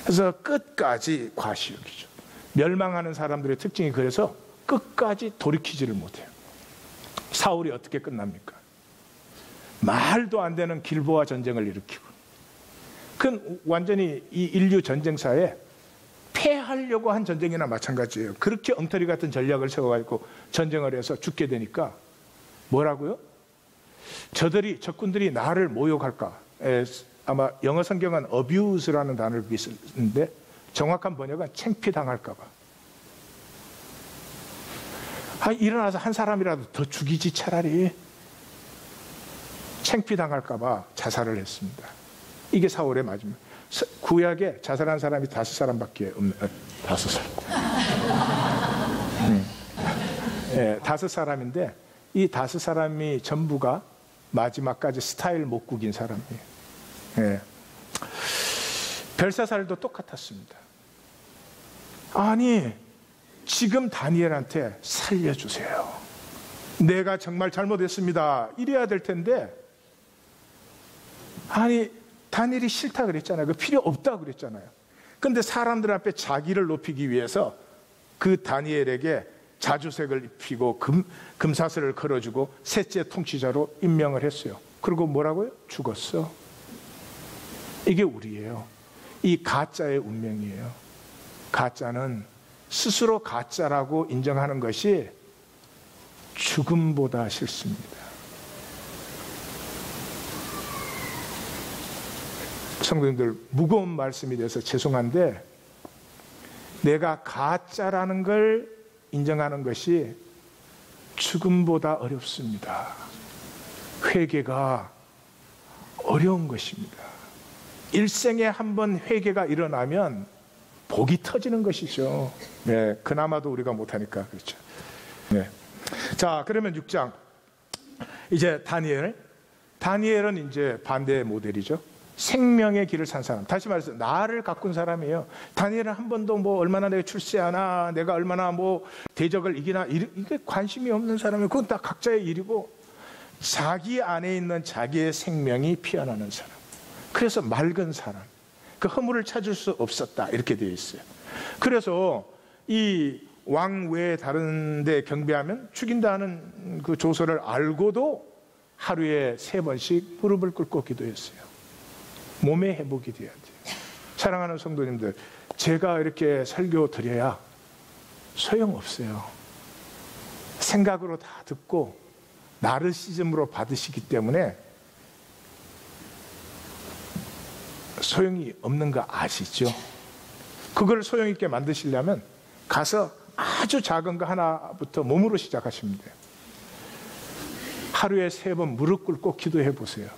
그래서 끝까지 과시 여기죠. 멸망하는 사람들의 특징이 그래서 끝까지 돌이키지를 못해요. 사울이 어떻게 끝납니까? 말도 안 되는 길보아 전쟁을 일으키고, 그건 완전히 이 인류 전쟁사에 패하려고 한 전쟁이나 마찬가지예요. 그렇게 엉터리 같은 전략을 세워가지고 전쟁을 해서 죽게 되니까 뭐라고요? 적군들이 나를 모욕할까? 아마 영어 성경은 abuse라는 단어를 쓰는데 정확한 번역은 창피당할까 봐. 일어나서 한 사람이라도 더 죽이지 차라리. 창피당할까 봐 자살을 했습니다. 이게 사울의 마지막. 구약에 자살한 사람이 5사람밖에 없는, 5사람. 5사람인데 이 5사람이 전부가 마지막까지 스타일 못 구긴 사람이에요. 예. 벨사살도 똑같았습니다. 아니, 지금 다니엘한테 살려주세요. 내가 정말 잘못했습니다. 이래야 될 텐데, 아니, 다니엘이 싫다 그랬잖아요. 그 필요 없다 그랬잖아요. 그런데 사람들 앞에 자기를 높이기 위해서 그 다니엘에게 자주색을 입히고 금사슬을 걸어주고 셋째 통치자로 임명을 했어요. 그리고 뭐라고요? 죽었어. 이게 우리예요. 이 가짜의 운명이에요. 가짜는 스스로 가짜라고 인정하는 것이 죽음보다 싫습니다. 성도님들, 무거운 말씀이 돼서 죄송한데, 내가 가짜라는 걸 인정하는 것이 죽음보다 어렵습니다. 회개가 어려운 것입니다. 일생에 한 번 회개가 일어나면 복이 터지는 것이죠. 네, 그나마도 우리가 못하니까 그렇죠. 네. 자, 그러면 6장. 이제 다니엘은 이제 반대의 모델이죠. 생명의 길을 산 사람. 다시 말해서 나를 가꾼 사람이에요. 다니엘은 한 번도 뭐 얼마나 내가 출세하나, 내가 얼마나 뭐 대적을 이기나, 이게 관심이 없는 사람이에요. 그건 다 각자의 일이고, 자기 안에 있는 자기의 생명이 피어나는 사람. 그래서 맑은 사람. 그 허물을 찾을 수 없었다. 이렇게 되어 있어요. 그래서 이 왕 외에 다른 데 경배하면 죽인다는 그 조서를 알고도 하루에 3번씩 무릎을 꿇고 기도했어요. 몸의 회복이 돼야 돼요. 사랑하는 성도님들, 제가 이렇게 설교 드려야 소용없어요. 생각으로 다 듣고 나르시즘으로 받으시기 때문에 소용이 없는 거 아시죠? 그걸 소용 있게 만드시려면 가서 아주 작은 거 하나부터 몸으로 시작하시면 돼요. 하루에 3번 무릎 꿇고 기도해 보세요.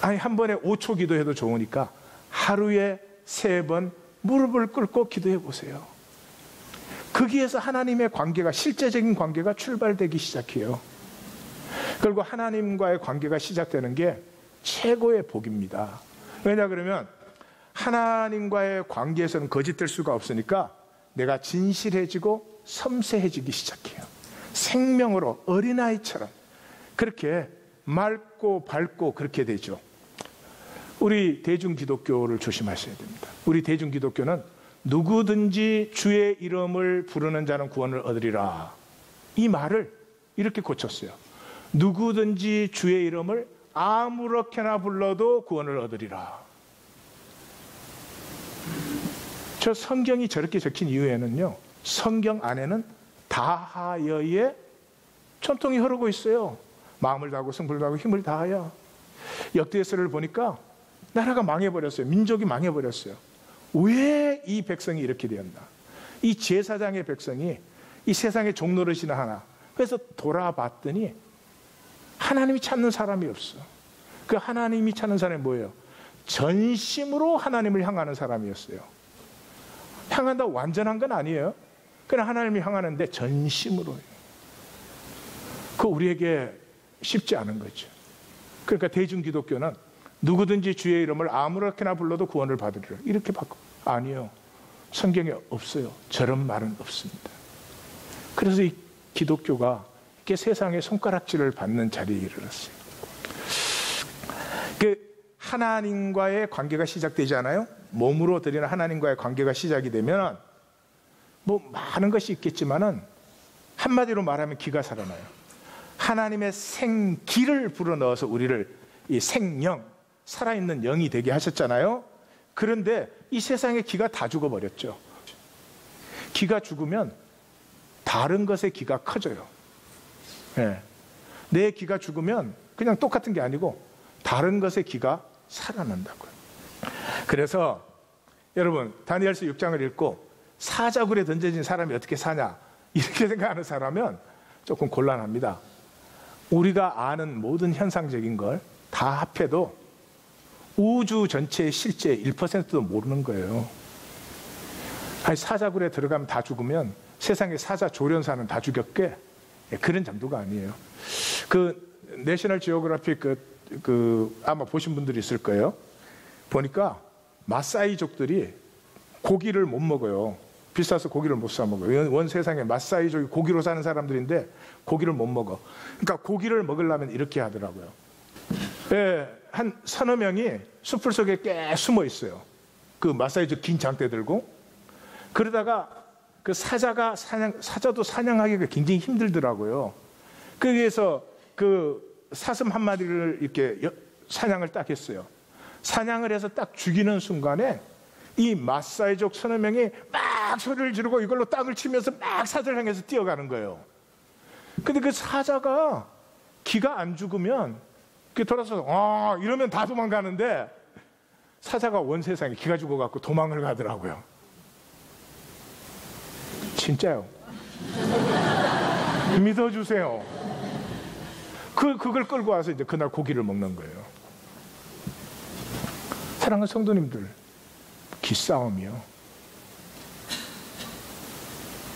아니, 한 번에 5초 기도해도 좋으니까 하루에 3번 무릎을 꿇고 기도해 보세요. 거기에서 하나님의 관계가, 실제적인 관계가 출발되기 시작해요. 그리고 하나님과의 관계가 시작되는 게 최고의 복입니다. 왜냐 그러면 하나님과의 관계에서는 거짓될 수가 없으니까 내가 진실해지고 섬세해지기 시작해요. 생명으로 어린아이처럼 그렇게 맑고 밝고 그렇게 되죠. 우리 대중기독교를 조심하셔야 됩니다. 우리 대중기독교는 누구든지 주의 이름을 부르는 자는 구원을 얻으리라, 이 말을 이렇게 고쳤어요. 누구든지 주의 이름을 아무렇게나 불러도 구원을 얻으리라. 저 성경이 저렇게 적힌 이유에는요, 성경 안에는 다하여의 전통이 흐르고 있어요. 마음을 다하고 승부를 다하고 힘을 다하여. 역대서를 보니까 나라가 망해버렸어요. 민족이 망해버렸어요. 왜 이 백성이 이렇게 되었나? 이 제사장의 백성이 이 세상의 종노릇이나 하나. 그래서 돌아봤더니 하나님이 찾는 사람이 없어. 그 하나님이 찾는 사람이 뭐예요? 전심으로 하나님을 향하는 사람이었어요. 향한다고 완전한 건 아니에요. 그냥 하나님이 향하는데 전심으로요. 그거 우리에게 쉽지 않은 거죠. 그러니까 대중기독교는 누구든지 주의 이름을 아무렇게나 불러도 구원을 받으리라, 이렇게 바꿔. 아니요, 성경에 없어요. 저런 말은 없습니다. 그래서 이 기독교가 이렇게 세상의 손가락질을 받는 자리에 이르렀어요. 그 하나님과의 관계가 시작되잖아요. 몸으로 드리는 하나님과의 관계가 시작이 되면 뭐 많은 것이 있겠지만은 한마디로 말하면 기가 살아나요. 하나님의 생기를 불어넣어서 우리를 이 생영, 살아있는 영이 되게 하셨잖아요. 그런데 이 세상의 기가 다 죽어버렸죠. 기가 죽으면 다른 것의 기가 커져요. 네. 내 기가 죽으면 그냥 똑같은 게 아니고 다른 것의 기가 살아난다고요. 그래서 여러분, 다니엘서 6장을 읽고 사자굴에 던져진 사람이 어떻게 사냐 이렇게 생각하는 사람은 조금 곤란합니다. 우리가 아는 모든 현상적인 걸 다 합해도 우주 전체의 실제 1%도 모르는 거예요. 아니, 사자굴에 들어가면 다 죽으면 세상에 사자 조련사는 다 죽였게, 그런 정도가 아니에요. 그 내셔널 지오그래픽 아마 보신 분들이 있을 거예요. 보니까 마사이족들이 고기를 못 먹어요. 비싸서 고기를 못 사 먹어요. 원 세상에 마사이족이 고기로 사는 사람들인데 고기를 못 먹어. 그러니까 고기를 먹으려면 이렇게 하더라고요. 예, 한 서너 명이 숲을 속에 꽤 숨어 있어요. 그 마사이족 긴 장대 들고. 그러다가 그 사자도 사냥하기가 굉장히 힘들더라고요. 거기에서 그 사슴 한 마리를 이렇게 사냥을 딱 했어요. 사냥을 해서 딱 죽이는 순간에 이 마사이족 서너 명이 막 소리를 지르고 이걸로 땅을 치면서 막 사자를 향해서 뛰어가는 거예요. 근데 그 사자가 기가 안 죽으면 돌아서 이러면 다 도망가는데 사자가 원 세상에 기가 죽어갖고 도망을 가더라고요. 진짜요. 믿어주세요. 그걸 끌고 와서 이제 그날 고기를 먹는 거예요. 사랑하는 성도님들, 기싸움이요.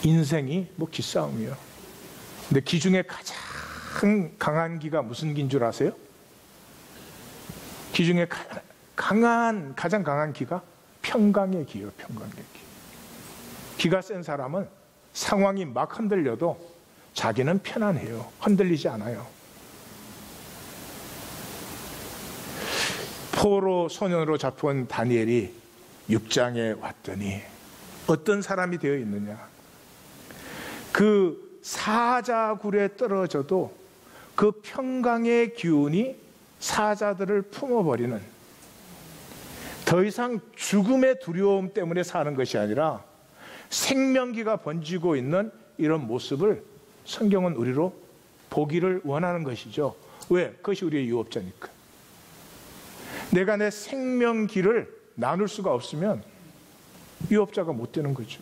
인생이 뭐 기싸움이요. 근데 기 중에 가장 강한 기가 무슨 기인 줄 아세요? 기 중에 가장 강한 기가 평강의 기예요. 평강의 기. 기가 센 사람은 상황이 막 흔들려도 자기는 편안해요. 흔들리지 않아요. 포로 소년으로 잡혀온 다니엘이 6장에 왔더니 어떤 사람이 되어 있느냐? 그 사자굴에 떨어져도 그 평강의 기운이 사자들을 품어버리는, 더 이상 죽음의 두려움 때문에 사는 것이 아니라 생명기가 번지고 있는 이런 모습을 성경은 우리로 보기를 원하는 것이죠. 왜? 그것이 우리의 유업자니까. 내가 내 생명기를 나눌 수가 없으면 유업자가 못 되는 거죠.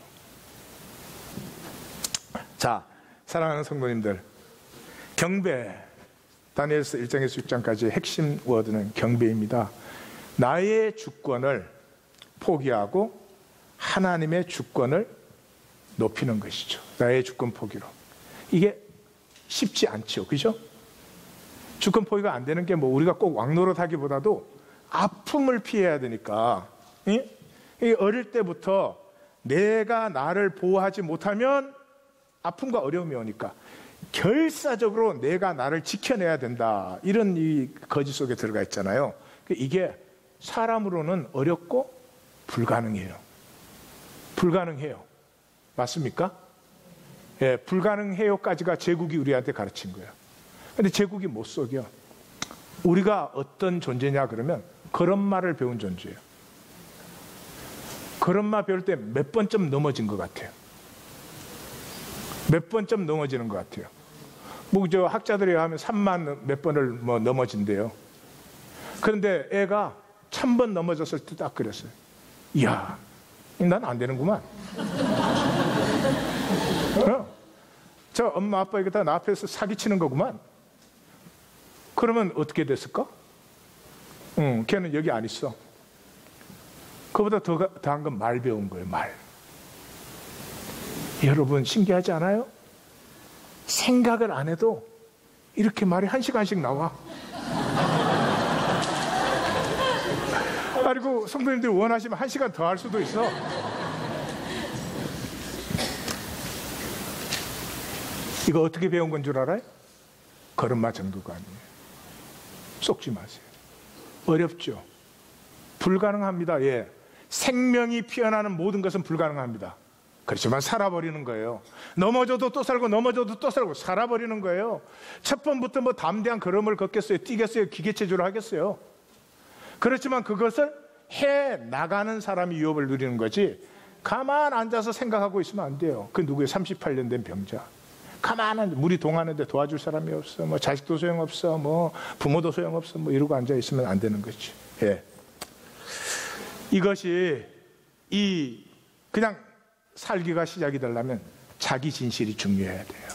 자, 사랑하는 성도님들, 경배, 다니엘서 1장에서 6장까지 핵심 워드는 경배입니다. 나의 주권을 포기하고 하나님의 주권을 높이는 것이죠. 나의 주권 포기로. 이게 쉽지 않죠, 그죠? 주권 포기가 안 되는 게 뭐 우리가 꼭 왕노릇 하기보다도 아픔을 피해야 되니까, 어릴 때부터 내가 나를 보호하지 못하면 아픔과 어려움이 오니까 결사적으로 내가 나를 지켜내야 된다, 이런 이 거짓 속에 들어가 있잖아요. 이게 사람으로는 어렵고 불가능해요. 불가능해요. 맞습니까? 예, 불가능해요까지가 제국이 우리한테 가르친 거예요. 근데 제국이 못 속여. 우리가 어떤 존재냐 그러면 걸음마를 배운 존재예요. 걸음마 배울 때 몇 번쯤 넘어진 것 같아요. 몇 번쯤 넘어지는 것 같아요. 뭐 저 학자들이 하면 3만 몇 번을 뭐 넘어진대요. 그런데 애가 1000번 넘어졌을 때 딱 그랬어요. 이야, 난 안 되는구만. 저 엄마 아빠 이거 다 나 앞에서 사기치는 거구만. 그러면 어떻게 됐을까? 걔는 여기 안 있어. 그보다 더한 건 말 배운 거예요. 말. 여러분 신기하지 않아요? 생각을 안 해도 이렇게 말이 1시간씩 나와. 그리고 성도님들이 원하시면 1시간 더 할 수도 있어. 이거 어떻게 배운 건 줄 알아요? 걸음마 정도가 아니에요. 속지 마세요. 어렵죠? 불가능합니다. 예. 생명이 피어나는 모든 것은 불가능합니다. 그렇지만 살아버리는 거예요. 넘어져도 또 살고 넘어져도 또 살고 살아버리는 거예요. 첫 번부터 뭐 담대한 걸음을 걷겠어요? 뛰겠어요? 기계체조를 하겠어요? 그렇지만 그것을 해 나가는 사람이 유업을 누리는 거지, 가만 앉아서 생각하고 있으면 안 돼요. 그 누구예요? 38년 된 병자. 가만한, 물이 동하는데 도와줄 사람이 없어. 뭐 자식도 소용없어. 뭐 부모도 소용없어. 뭐 이러고 앉아 있으면 안 되는 거지. 예. 이것이 그냥 살기가 시작이 되려면 자기 진실이 중요해야 돼요.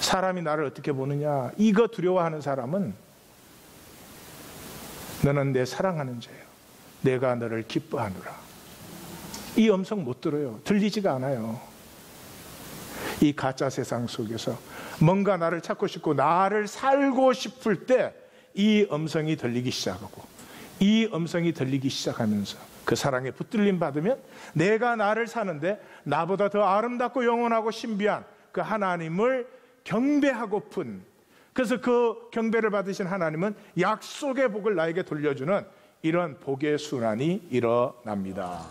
사람이 나를 어떻게 보느냐, 이거 두려워하는 사람은 너는 내 사랑하는 자예요. 내가 너를 기뻐하노라. 이 음성 못 들어요. 들리지가 않아요. 이 가짜 세상 속에서 뭔가 나를 찾고 싶고 나를 살고 싶을 때 이 음성이 들리기 시작하고, 이 음성이 들리기 시작하면서 그 사랑에 붙들림 받으면 내가 나를 사는데 나보다 더 아름답고 영원하고 신비한 그 하나님을 경배하고픈, 그래서 그 경배를 받으신 하나님은 약속의 복을 나에게 돌려주는 이런 복의 순환이 일어납니다.